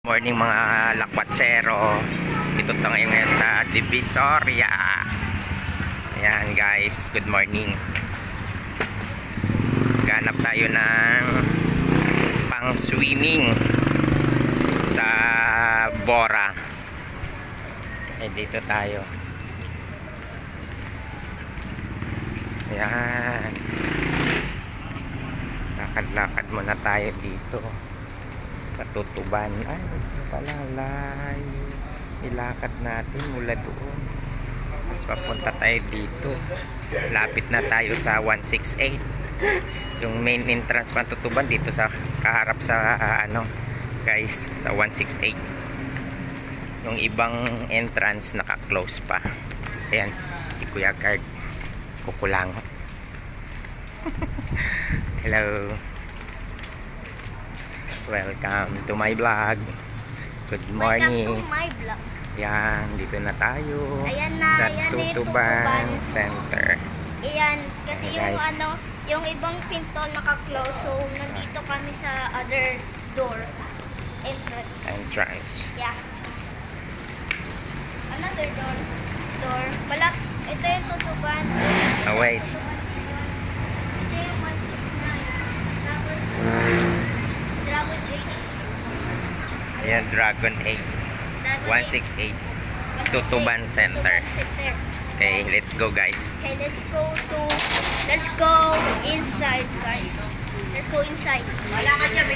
Morning mga lakwatsero. Dito tayo ngayon sa Divisoria. Ayan guys, good morning. Ganap tayo ng pang swimming sa Bora. Dito tayo. Ayan. Lakad-lakad muna tayo dito sa Tutuban. Ay, pala layo. Ilakad natin mula doon. Mas papunta tayo dito. Lapit na tayo sa 168. Yung main entrance pa Tutuban dito sa kaharap sa guys, sa 168. Yung ibang entrance naka-close pa. Ayan, si Kuya Guard kukulangot. Hello. Welcome to my vlog. Good morning. Welcome to my vlog. Yan, dito na tayo. Ayan na, sa ayan Tutuban Tutuban Center. Ayan, kasi Ayan, yung guys. yung ibang pinto naka-close, so nandito kami sa other door. Entrance. Yeah. Another door. Wala, ito yung Tutuban. Oh, wait. Ito yung 169. Tapos, Dragon 8. Ayan, Dragon 8. Dragon 168. Tutuban Center. Okay, let's go guys. Okay, let's go inside, guys. Let's go inside. Wala ka dyan,